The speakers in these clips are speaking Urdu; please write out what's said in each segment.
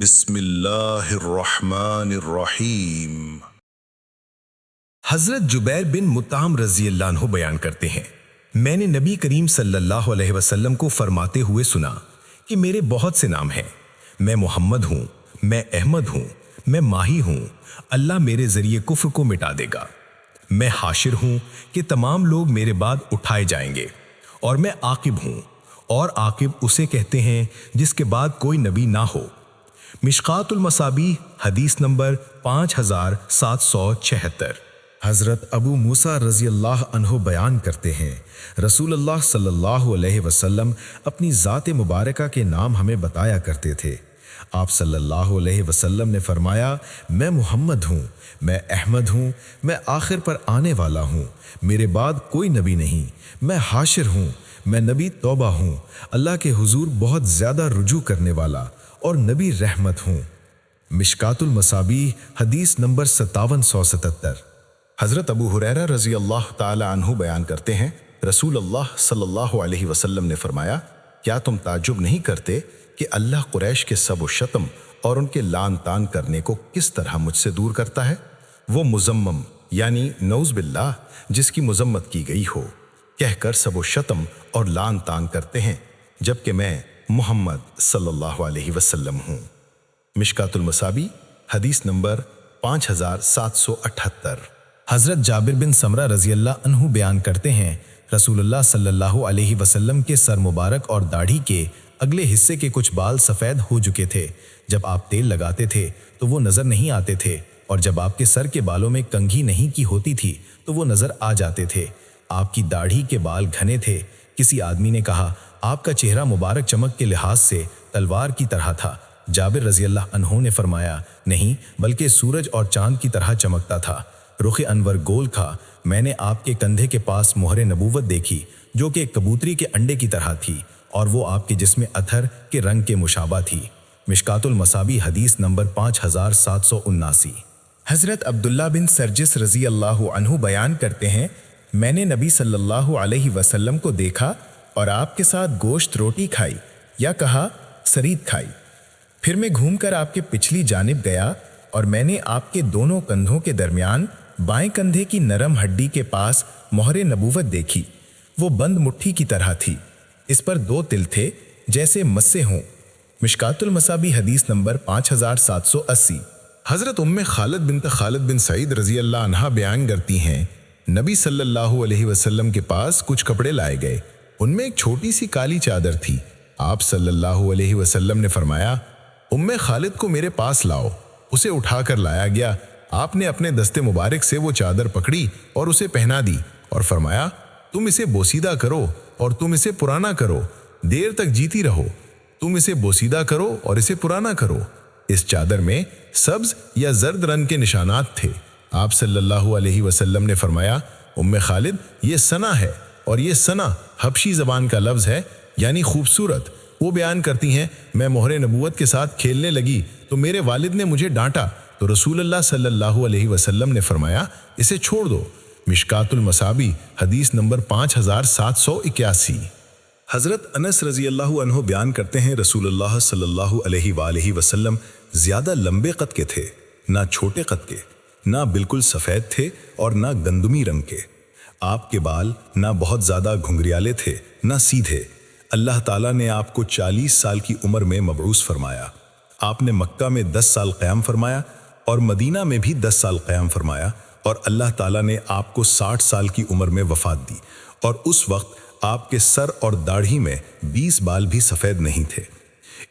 بسم اللہ الرحمن الرحیم۔ حضرت جبیر بن مطعم رضی اللہ عنہ بیان کرتے ہیں، میں نے نبی کریم صلی اللہ علیہ وسلم کو فرماتے ہوئے سنا کہ میرے بہت سے نام ہیں، میں محمد ہوں، میں احمد ہوں، میں ماہی ہوں، اللہ میرے ذریعے کفر کو مٹا دے گا، میں حاشر ہوں کہ تمام لوگ میرے بعد اٹھائے جائیں گے، اور میں عاقب ہوں، اور عاقب اسے کہتے ہیں جس کے بعد کوئی نبی نہ ہو۔ مشکات المصابیح حدیث نمبر 5776۔ حضرت ابو موسیٰ رضی اللہ عنہ بیان کرتے ہیں، رسول اللہ صلی اللہ علیہ وسلم اپنی ذات مبارکہ کے نام ہمیں بتایا کرتے تھے۔ آپ صلی اللہ علیہ وسلم نے فرمایا، میں محمد ہوں، میں احمد ہوں، میں آخر پر آنے والا ہوں، میرے بعد کوئی نبی نہیں، میں حاشر ہوں، میں نبی توبہ ہوں، اللہ کے حضور بہت زیادہ رجوع کرنے والا اور نبی رحمت ہوں۔ مشکات المصابیح حدیث نمبر 5777۔ حضرت ابو ہریرہ رضی اللہ تعالی عنہ بیان کرتے ہیں، رسول اللہ صلی اللہ علیہ وسلم نے فرمایا، کیا تم تعجب نہیں کرتے کہ اللہ قریش کے سب و شتم اور ان کے لعن طعن کرنے کو کس طرح مجھ سے دور کرتا ہے؟ وہ مذمم یعنی نعوذ باللہ جس کی مذمت کی گئی ہو کہہ کر سب و شتم اور لعن طعن کرتے ہیں، جبکہ میں محمد صلی اللہ علیہ وسلم ہوں۔ مشکات المصابیح حدیث نمبر 5778۔ حضرت جابر بن سمرہ رضی اللہ عنہ بیان کرتے ہیں، رسول اللہ صلی اللہ علیہ وسلم کے سر مبارک اور داڑھی کے اگلے حصے کے کچھ بال سفید ہو چکے تھے، جب آپ تیل لگاتے تھے تو وہ نظر نہیں آتے تھے، اور جب آپ کے سر کے بالوں میں کنگھی نہیں کی ہوتی تھی تو وہ نظر آ جاتے تھے۔ آپ کی داڑھی کے بال گھنے تھے۔ کسی آدمی نے کہا، آپ کا چہرہ مبارک چمک کے لحاظ سے تلوار کی طرح تھا۔ جابر رضی اللہ عنہ نے فرمایا، نہیں بلکہ سورج اور چاند کی طرح چمکتا تھا، رخ انور گول تھا۔ میں نے آپ کے کندھے کے پاس مہر نبوت دیکھی جو کہ کبوتری کے انڈے کی طرح تھی، اور وہ آپ کے جسم اتھر کے رنگ کے مشابہ تھی۔ مشکات المصابیح حدیث نمبر 5779۔ حضرت عبداللہ بن سرجس رضی اللہ عنہ بیان کرتے ہیں، میں نے نبی صلی اللہ علیہ وسلم کو دیکھا اور آپ کے ساتھ گوشت روٹی کھائی، یا کہا سرید کھائی۔ پھر میں گھوم کر آپ کے پچھلی جانب گیا اور میں نے آپ کے دونوں کندھوں کے درمیان بائیں کندھے کی نرم ہڈی کے پاس مہر نبوت دیکھی، وہ بند مٹھی کی طرح تھی، اس پر 2 تل تھے جیسے مسے ہوں۔ مشکات المصابیح حدیث نمبر 5780۔ حضرت خالد بنت خالد بن سعید رضی اللہ عنہ بیان کرتی ہیں، نبی صلی اللہ علیہ وسلم کے پاس کچھ کپڑے لائے گئے، ان میں ایک چھوٹی سی کالی چادر تھی۔ آپ صلی اللہ علیہ وسلم نے فرمایا، خالد کو میرے پاس لاؤ۔ اسے اٹھا کر لایا گیا۔ آپ نے اپنے دستے مبارک سے وہ چادر پکڑی اور اسے پہنا دی اور فرمایا، تم اسے بوسیدہ کرو اور تم اسے پرانا کرو، دیر تک جیتی رہو، تم اسے بوسیدہ کرو اور اسے پرانا کرو۔ اس چادر میں سبز یا زرد رنگ کے نشانات تھے۔ آپ صلی اللہ علیہ وسلم نے فرمایا، خالد یہ سنا ہے، اور یہ سنا حبشی زبان کا لفظ ہے یعنی خوبصورت۔ وہ بیان کرتی ہیں، میں مہر نبوت کے ساتھ کھیلنے لگی تو میرے والد نے مجھے ڈانٹا تو رسول اللہ صلی اللہ علیہ وسلم نے فرمایا، اسے چھوڑ دو۔ مشکات المصابیح حدیث نمبر 5781۔ حضرت انس رضی اللہ عنہ بیان کرتے ہیں، رسول اللہ صلی اللہ علیہ وآلہ وسلم زیادہ لمبے قد کے تھے، نہ چھوٹے قد کے، نہ بالکل سفید تھے اور نہ گندمی رنگ کے۔ آپ کے بال نہ بہت زیادہ گھنگریالے تھے نہ سیدھے۔ اللہ تعالیٰ نے آپ کو 40 سال کی عمر میں مبعوث فرمایا۔ آپ نے مکہ میں 10 سال قیام فرمایا اور مدینہ میں بھی 10 سال قیام فرمایا، اور اللہ تعالیٰ نے آپ کو 60 سال کی عمر میں وفات دی، اور اس وقت آپ کے سر اور داڑھی میں 20 بال بھی سفید نہیں تھے۔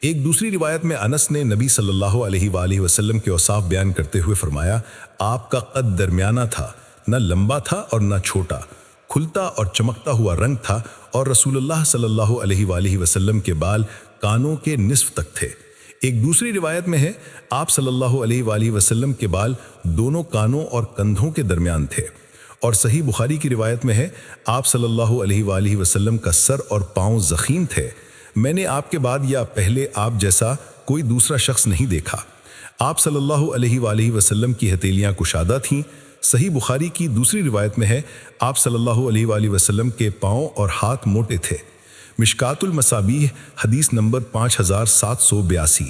ایک دوسری روایت میں انس نے نبی صلی اللہ علیہ وآلہ وسلم کے اوصاف بیان کرتے ہوئے فرمایا، آپ کا قد درمیانہ تھا، نہ لمبا تھا اور نہ چھوٹا، کھلتا اور چمکتا ہوا رنگ تھا، اور رسول اللہ صلی اللہ علیہ وآلہ وسلم کے بال کانوں کے نصف تک تھے۔ ایک دوسری روایت میں ہے، آپ صلی اللہ علیہ وآلہ وسلم کے بال دونوں کانوں اور کندھوں کے درمیان تھے، اور صحیح بخاری کی روایت میں ہے، آپ صلی اللہ علیہ وآلہ وسلم کا سر اور پاؤں زخیم تھے، میں نے آپ کے بعد یا پہلے آپ جیسا کوئی دوسرا شخص نہیں دیکھا۔ آپ صلی اللہ علیہ وآلہ وسلم کی ہتھیلیاں کشادہ تھیں۔ صحیح بخاری کی دوسری روایت میں ہے، آپ صلی اللہ علیہ وآلہ وسلم کے پاؤں اور ہاتھ موٹے تھے۔ مشکات المصابیح حدیث نمبر 5782۔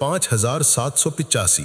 5785।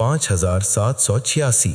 5786।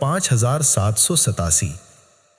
5787।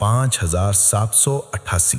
5788।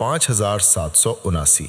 5779।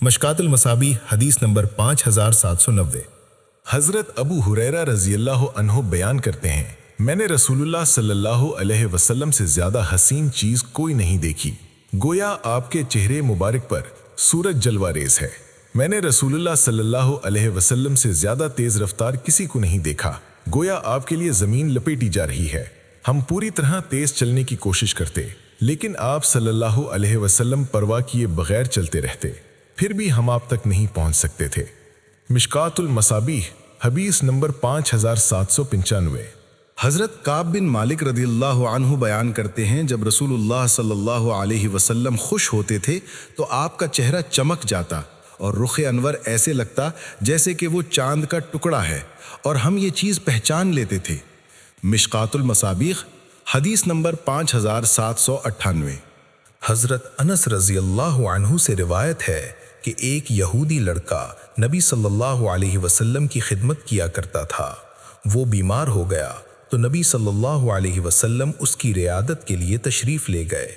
مشکات المصابی حدیث نمبر 5790۔ حضرت ابو ہریرہ رضی اللہ عنہ بیان کرتے ہیں، میں نے رسول اللہ صلی اللہ علیہ وسلم سے زیادہ حسین چیز کوئی نہیں دیکھی، گویا آپ کے چہرے مبارک پر سورج جلوہ ریز ہے۔ میں نے رسول اللہ صلی اللہ علیہ وسلم سے زیادہ تیز رفتار کسی کو نہیں دیکھا، گویا آپ کے لیے زمین لپیٹی جا رہی ہے۔ ہم پوری طرح تیز چلنے کی کوشش کرتے، لیکن آپ صلی اللہ علیہ وسلم پرواہ کیے بغیر چلتے رہتے، پھر بھی ہم آپ تک نہیں پہنچ سکتے تھے۔ مشکات المصابیح حدیث نمبر 5795۔ حضرت کعب بن مالک رضی اللہ عنہ بیان کرتے ہیں، جب رسول اللہ صلی اللہ علیہ وسلم خوش ہوتے تھے تو آپ کا چہرہ چمک جاتا اور رخ انور ایسے لگتا جیسے کہ وہ چاند کا ٹکڑا ہے، اور ہم یہ چیز پہچان لیتے تھے۔ مشکات المصابیح حدیث نمبر 5798۔ حضرت انس رضی اللہ عنہ سے روایت ہے کہ ایک یہودی لڑکا نبی صلی اللہ علیہ وسلم کی خدمت کیا کرتا تھا۔ وہ بیمار ہو گیا تو نبی صلی اللہ علیہ وسلم اس کی رعایت کے لیے تشریف لے گئے۔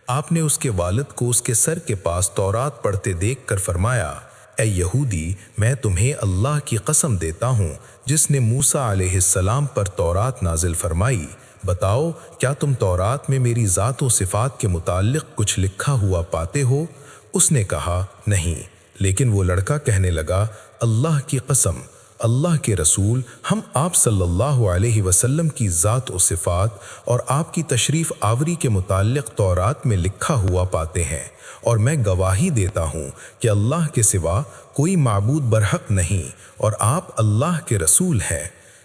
آپ نے اس کے والد کو اس کے سر کے پاس تورات پڑھتے دیکھ کر فرمایا، اے یہودی، میں تمہیں اللہ کی قسم دیتا ہوں جس نے موسیٰ علیہ السلام پر تورات نازل فرمائی، بتاؤ کیا تم تورات میں میری ذات و صفات کے متعلق کچھ لکھا ہوا پاتے ہو؟ اس نے کہا نہیں، لیکن وہ لڑکا کہنے لگا، اللہ کی قسم، اللہ کے رسول، ہم آپ صلی اللہ علیہ وسلم کی ذات و صفات اور آپ کی تشریف آوری کے متعلق تورات میں لکھا ہوا پاتے ہیں، اور میں گواہی دیتا ہوں کہ اللہ کے سوا کوئی معبود برحق نہیں اور آپ اللہ کے رسول ہیں۔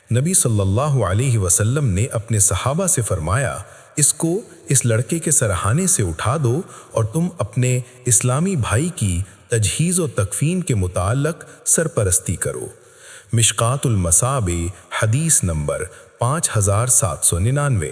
نبی صلی اللہ علیہ وسلم نے اپنے صحابہ سے فرمایا، اس کو اس لڑکے کے سرہانے سے اٹھا دو اور تم اپنے اسلامی بھائی کی تجہیز و تکفین کے متعلق سرپرستی کرو۔ مشکات المصابیح حدیث نمبر 5799۔